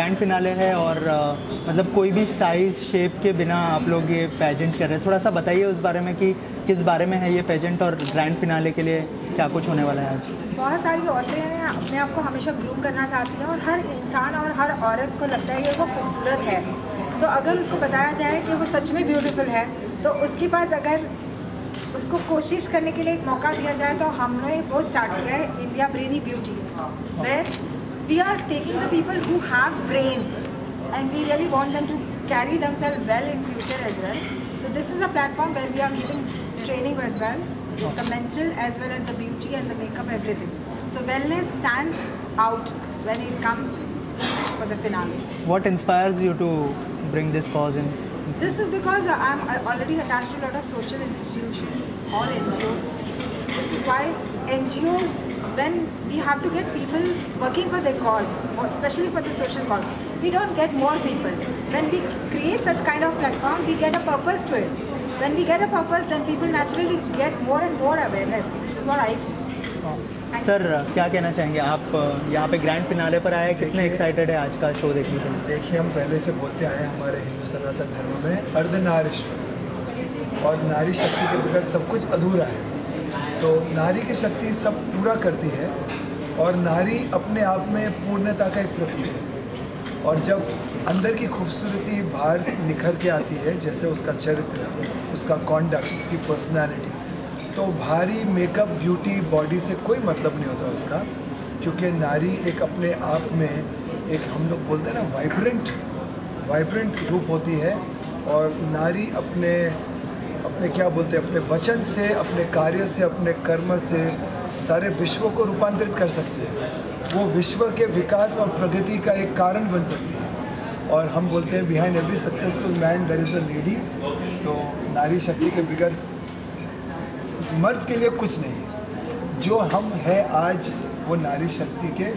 Grand finale है और मतलब कोई भी साइज़ शेप के बिना आप लोग ये पेजेंट कर रहे हैं, थोड़ा सा बताइए उस बारे में कि किस बारे में है ये पेजेंट और ग्रैंड फिनाले के लिए क्या कुछ होने वाला है आज। बहुत सारी औरतें हैं अपने आप को हमेशा ग्रूम करना चाहती हैं और हर इंसान और हर औरत को लगता है कि वो खूबसूरत है, तो अगर उसको बताया जाए कि वो सच में ब्यूटीफुल है तो उसके पास अगर उसको कोशिश करने के लिए एक मौका दिया जाए तो हमने वो स्टार्ट किया है India brainy beauty, where we are taking the people who have brains and we really want them to carry themselves well in future as well. So this is a platform where we are giving training as well, the mental as well as the beauty and the makeup, everything. So wellness stands out when it comes for the finale. What inspires you to bring this cause in? This is because I'm already attached to a lot of social institutions, all NGOs. This is why NGOs, when we have to get people working for their cause, or especially for the social cause, we don't get more people. When we create such kind of platform, we get a purpose to it. When we get a purpose, then people naturally get more and more awareness. This is what I feel. Sir क्या कहना चाहेंगे आप यहाँ पे grand finale पर आए, कितने excited है आज का शो देखने के लिए? देखिए, हम पहले से बोलते आए हैं हमारे हिंदू सनातन धर्म में अर्धनारीश्वर और नारी शक्ति के बगैर सब कुछ अधूरा है. तो नारी की शक्ति सब पूरा करती है और नारी अपने आप में पूर्णता का एक प्रतीक है. और जब अंदर की खूबसूरती बाहर निखर के आती है, जैसे उसका चरित्र, उसका कॉन्डक्ट, उसकी पर्सनालिटी, तो भारी मेकअप, ब्यूटी, बॉडी से कोई मतलब नहीं होता उसका, क्योंकि नारी एक अपने आप में एक, हम लोग बोलते हैं ना, वाइब्रेंट रूप होती है. और नारी अपने क्या बोलते हैं, अपने वचन से, अपने कार्य से, अपने कर्म से सारे विश्व को रूपांतरित कर सकती है. वो विश्व के विकास और प्रगति का एक कारण बन सकती है. और हम बोलते हैं behind every successful man there is a lady. तो नारी शक्ति के बगैर मर्द के लिए कुछ नहीं है. जो हम हैं आज वो नारी शक्ति के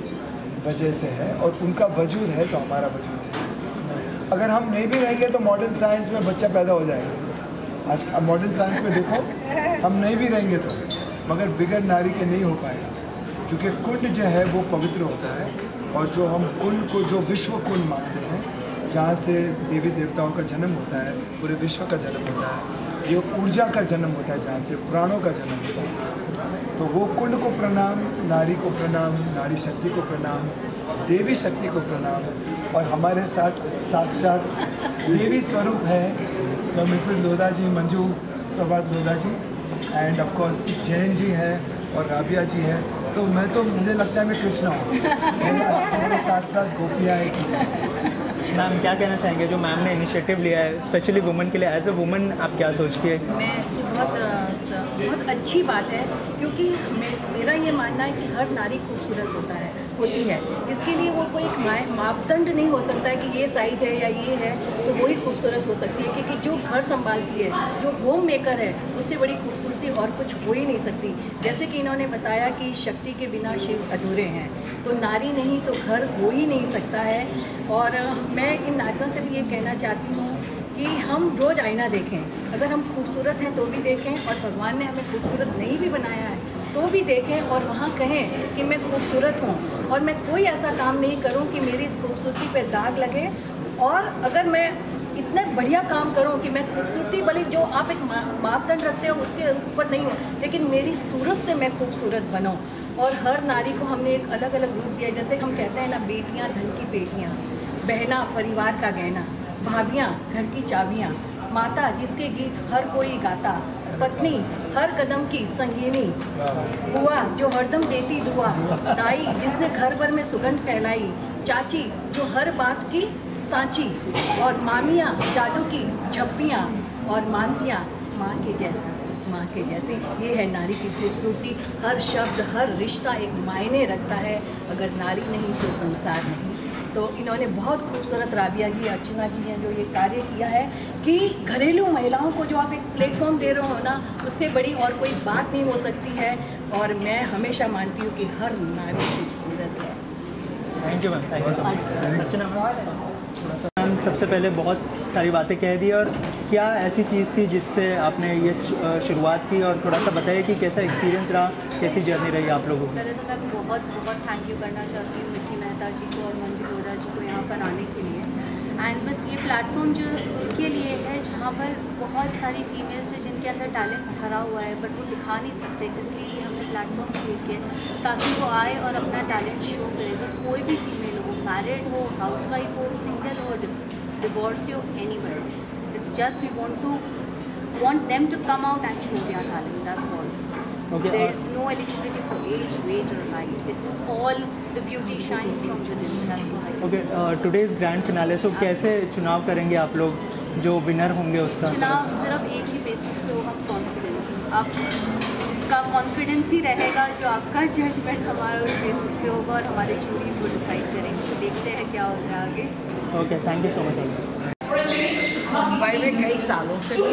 वजह से है और उनका वजूद है तो हमारा वजूद है. अगर हम नहीं भी रहेंगे तो मॉडर्न साइंस में बच्चा पैदा हो जाएगा. आज मॉडर्न साइंस में देखो, हम नहीं भी रहेंगे तो, मगर बिगर नारी के नहीं हो पाएगा, क्योंकि कुंड जो है वो पवित्र होता है. और जो हम कुंड को, जो विश्व कुंड मानते हैं, जहाँ से देवी देवताओं का जन्म होता है, पूरे विश्व का जन्म होता है, ये ऊर्जा का जन्म होता है, जहाँ से प्राणों का जन्म होता है. तो वो कुंड को प्रणाम, नारी को प्रणाम, नारी शक्ति को प्रणाम, देवी शक्ति को प्रणाम. और हमारे साथ साक्षात देवी स्वरूप है तो Mrs Lodha ji, Manju Prabhat Lodha ji, and of course Jain ji हैं और राबिया जी हैं. तो मुझे लगता है मैं कृष्णा हूँ. मेरे साथ साथ गोपियाँ एक. मैम क्या कहना चाहेंगे, जो मैम ने इनिशिएटिव लिया है स्पेशली वुमेन के लिए, एज ए वुमेन आप क्या सोचती है? मैं बहुत अच्छी बात है, क्योंकि मेरा ये मानना है कि हर नारी खूबसूरत होती है. इसके लिए वो कोई एक मापदंड नहीं हो सकता है कि ये साइज़ है या ये है तो वही खूबसूरत हो सकती है. क्योंकि जो घर संभालती है, जो होम मेकर है, उससे बड़ी खूबसूरती और कुछ हो ही नहीं सकती. जैसे कि इन्होंने बताया कि शक्ति के बिना शिव अधूरे हैं, तो नारी नहीं तो घर हो ही नहीं सकता है. और मैं इन नारियों से भी ये कहना चाहती हूँ कि हम रोज़ आईना देखें. अगर हम खूबसूरत हैं तो भी देखें, और भगवान ने हमें खूबसूरत नहीं भी बनाया है तो भी देखें, और वहाँ कहें कि मैं खूबसूरत हूँ और मैं कोई ऐसा काम नहीं करूँ कि मेरी इस खूबसूरती पे दाग लगे. और अगर मैं इतना बढ़िया काम करूँ कि मैं खूबसूरती, भले जो आप एक मापदंड रखते हो उसके ऊपर नहीं हो, लेकिन मेरी सूरत से मैं खूबसूरत बनूँ. और हर नारी को हमने एक अलग अलग रूप दिया. जैसे हम कहते हैं ना, बेटियाँ धन की पेटियाँ, बहना परिवार का गहना, भाभियाँ घर की चाबियाँ, माता जिसके गीत हर कोई गाता, पत्नी हर कदम की संगीनी, बुआ जो हरदम देती दुआ, दाई जिसने घर भर में सुगंध फैलाई, चाची जो हर बात की सांची, और मामियाँ जादू की झप्पियाँ, और मासियाँ माँ के जैसी. ये है नारी की खूबसूरती. हर शब्द, हर रिश्ता एक मायने रखता है. अगर नारी नहीं तो संसार नहीं. तो इन्होंने बहुत खूबसूरत, राबिया जी, अर्चना जी ने जो ये कार्य किया है कि घरेलू महिलाओं को जो आप एक प्लेटफॉर्म दे रहे हो ना, उससे बड़ी और कोई बात नहीं हो सकती है. और मैं हमेशा मानती हूँ कि हर नारी खूबसूरत है. Thank you ma'am, thank you so much. Archana ma'am, सबसे पहले बहुत सारी बातें कह दी, और क्या ऐसी चीज़ थी जिससे आपने ये शुरुआत की, और थोड़ा सा बताइए कि कैसा एक्सपीरियंस रहा, कैसी जर्नी रही आप लोगों की? पहले तो मैं बहुत बहुत थैंक यू करना चाहती हूँ विक्की मेहता जी को और मंजू लोधा जी को यहाँ पर आने के लिए। एंड बस ये प्लेटफॉर्म जो के लिए है जहाँ पर बहुत सारी फीमेल्स हैं जिनके अंदर टैलेंट भरा हुआ है बट वो दिखा नहीं सकते, इसलिए हमने प्लेटफॉर्म क्रिएट किया ताकि वो आए और अपना टैलेंट शो करे। तो कोई भी फीमेल हो, मैरिड हो, हाउसवाइफ हो, सिंगल हो, डिवोर्स हो, anyone, it's just we want them to come out and show their talent, that's all. Okay, There's no eligibility for age, weight or height. It's all the beauty shines from within, that's all I can okay, say. Today's grand finale, so कैसे चुनाव करेंगे आप लोग जो winner होंगे उसका? चुनाव सिर्फ एक ही बेसिस पे होगा, कॉन्फिडेंस। आपका कॉन्फिडेंस ही रहेगा जो आपका जजमेंट हमारा उस बेसिस पे होगा और हमारे जूरीज वो डिसाइड करेंगे। तो देखते हैं क्या होता है आगे। Okay, thank you so much. Mumbai में कई सालों से हूँ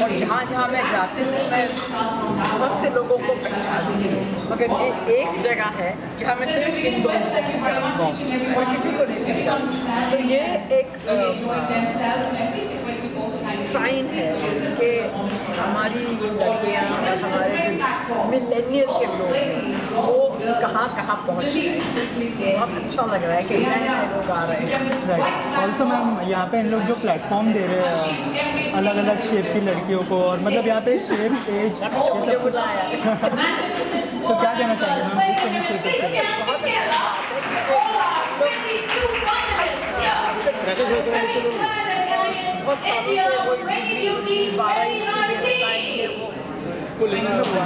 और जहाँ जहाँ मैं जाती हूँ मैं बहुत से लोगों को पहचानती हूँ, मगर ये एक जगह है जहाँ मैं सिर्फ इन दोनों को पहचानता हूँ और किसी को नहीं पहचानती। तो ये एक साइन है कि हमारी लड़कियाँ और हमारे मिलेनियल के लोग हैं वो कहाँ कहाँ पहुँच रहे हैं। बहुत अच्छा लग रहा है कि नए नए लोग आ रहे हैं। राइट, ऑल्सो मैम यहाँ पे इन लोग जो प्लेटफॉर्म दे रहे हैं अलग अलग शेप की लड़कियों को, और मतलब यहाँ पे शेप एज मुझे बुलाया है। तो क्या कहना चाहेंगे मैम इस इनिशिएटिव से? बहुत सालों से वो 12 हुआ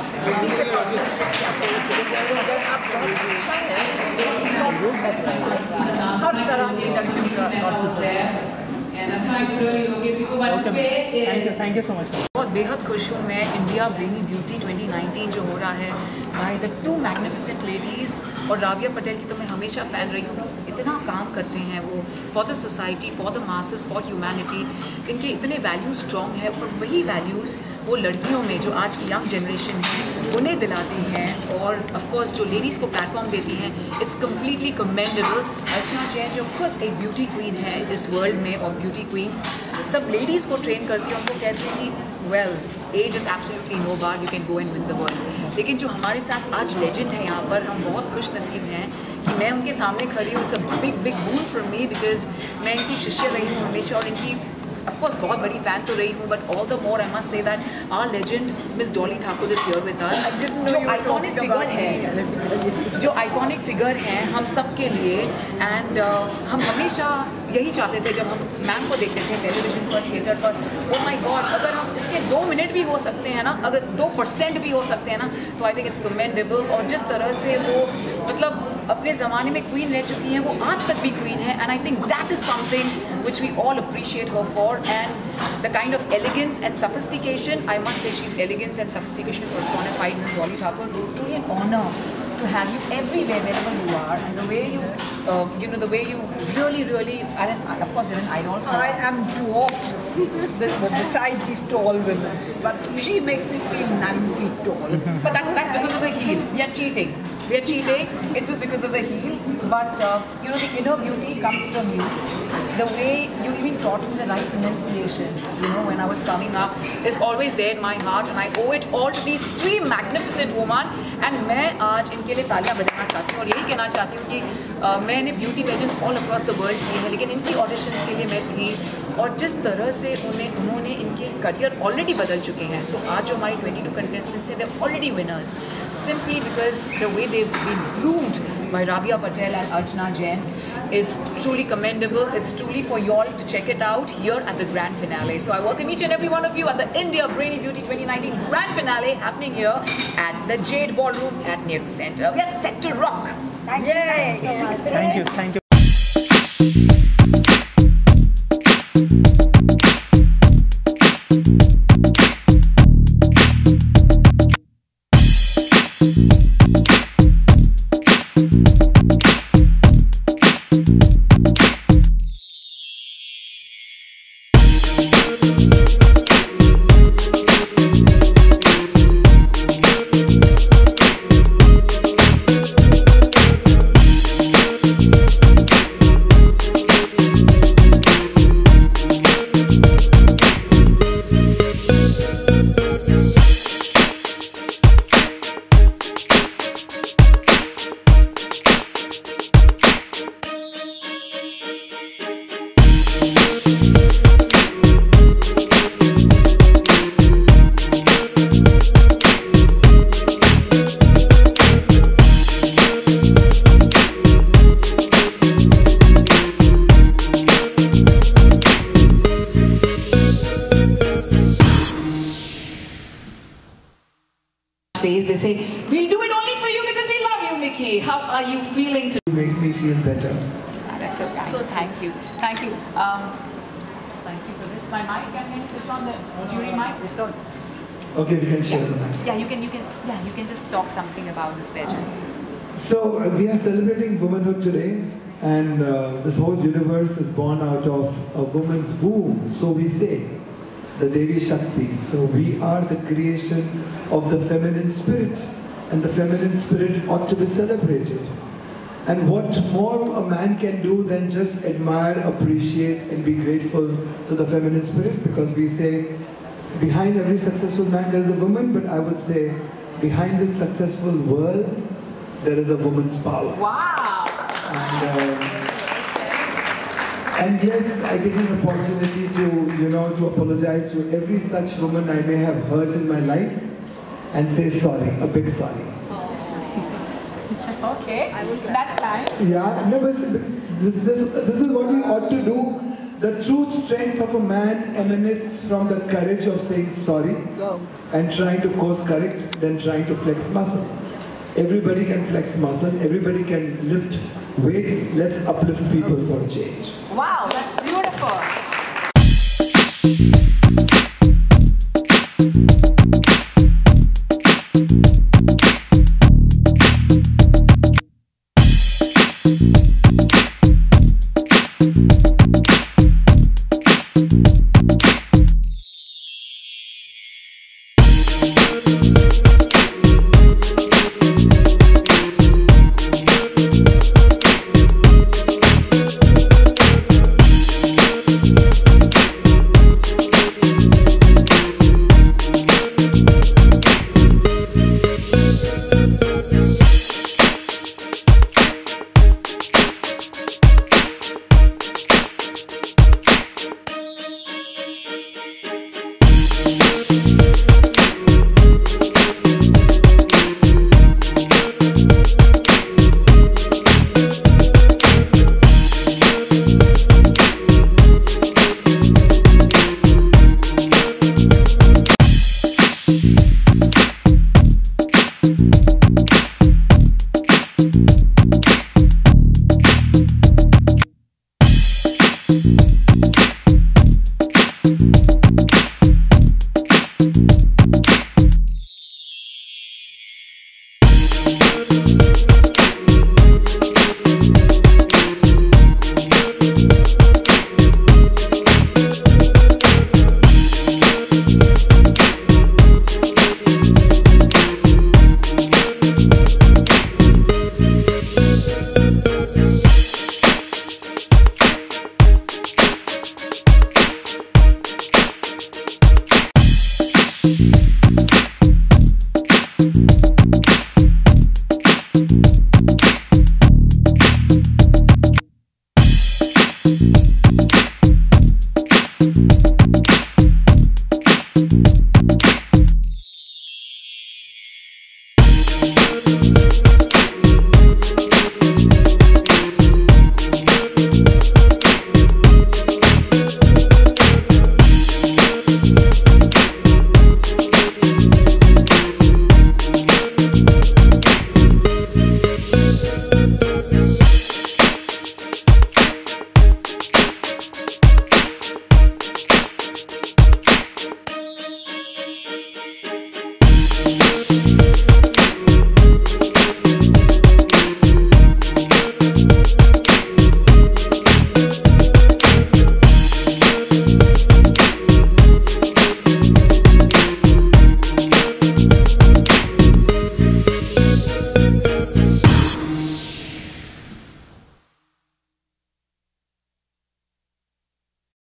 हर तरह की लड़की का थैंक यू सो मच। बहुत बेहद खुश हूँ मैं। इंडिया ब्रेनी ब्यूटी 2019 जो हो रहा है by the two magnificent ladies, और राबिया पटेल की तो मैं हमेशा फ़ैन रही हूँ। इतना काम करते हैं वो for the society, for the masses, for humanity. इनके इतने वैल्यूज़ स्ट्रॉन्ग है और वही वैल्यूज़ वो लड़कियों में जो आज की यंग जनरेशन है उन्हें दिलाती हैं, और ऑफ कोर्स जो लेडीज़ को प्लेटफॉर्म देती हैं, इट्स कम्प्लीटली कमेंडेबल। अर्चना जैन जो खुद एक ब्यूटी क्वीन है इस वर्ल्ड में, और ब्यूटी क्वींस सब लेडीज़ को ट्रेन करती हैं, उनको कहते हैं कि well age is absolutely no bar, you can go and win the world. लेकिन जो हमारे साथ आज लेजेंड है यहाँ पर, हम बहुत खुश नसीब हैं कि मैं उनके सामने खड़ी हूँ। It's a big big boon for me because मैं इनकी शिष्य रही हूँ हमेशा, और इनकी ऑफ कोर्स बहुत बड़ी फ़ैन तो रही हूँ, but all the more I must say that our legend miss Dolly Thakur is here with us. जो आइकॉनिक फिगर है, जो आइकॉनिक फिगर है हम सब के लिए, एंड हम हमेशा यही चाहते थे जब हम मैम को देखते थे टेलीविजन पर, थिएटर पर, ओ माय गॉड अगर हम इसके 2 मिनट भी हो सकते हैं ना, अगर 2% भी हो सकते हैं ना, तो आई थिंक इट्स कमेंडेबल। और जिस तरह से वो मतलब अपने ज़माने में क्वीन रह चुकी हैं, वो आज तक भी क्वीन है, and I think that is something which we all appreciate her for, and the kind of elegance and sophistication, I must say she's elegance and sophistication personified, Ms. Dolly Thakur. Truly an honor to have you everywhere wherever you are, and the way you, the way you really, and of course you're an idol for I us. am dwarfed beside these tall women, but she makes me feel 9 feet tall. But that's because of the heel. We are cheating. It's just because of the heel. But the inner beauty comes from you. The way you even taught me the right pronunciation, when I was coming up, is always there in my heart, and I owe it all to these 3 magnificent women. And मैं आज इनके लिए तालियां बजाना चाहती हूँ, और यही कहना चाहती हूँ कि मैंने beauty pageants all across the world किए हैं, लेकिन इनकी ऑडिशंस के लिए मैं थी, और जिस तरह से उन्होंने इनके करियर ऑलरेडी बदल चुके हैं। सो आज जो हमारी 22 कंटेस्टेंट्स हैं, they are already winners simply because the way they've been groomed by Rabia Patel and Archana Jain is truly commendable. It's truly for y'all to check it out here at the grand finale. So I welcome each and every one of you at the India Brainy Beauty 2019 grand finale happening here at the Jade Ballroom at Newton Center. We are set to rock. Thank you so much. Thank you. Space, they say, we'll do it only for you because we love you, Mickey. How are you feeling today? Make me feel better. That's so kind. So thank you. Thank you. Thank you for this. My mic, can you switch on the jury mic? Sorry. Okay, we can share the mic. Yeah, you can just talk something about this pageant. So we are celebrating womanhood today, and this whole universe is born out of a woman's womb, so we say, the Devi Shakti. So we are the creation of the feminine spirit, and the feminine spirit ought to be celebrated. And what more a man can do than just admire, appreciate, and be grateful to the feminine spirit, because we say, behind every successful man there is a woman, but I would say, behind this successful world, there is a woman's power. Wow! And yes, I get an opportunity to apologize to every such woman I may have hurt in my life, and say sorry, a big sorry. Okay, that's nice. Yeah, no, but this is what we ought to do. The true strength of a man emanates from the courage of saying sorry and trying to course correct, than trying to flex muscle. Everybody can flex muscle, everybody can lift weights. Let's uplift people for a change. Wow, that's beautiful.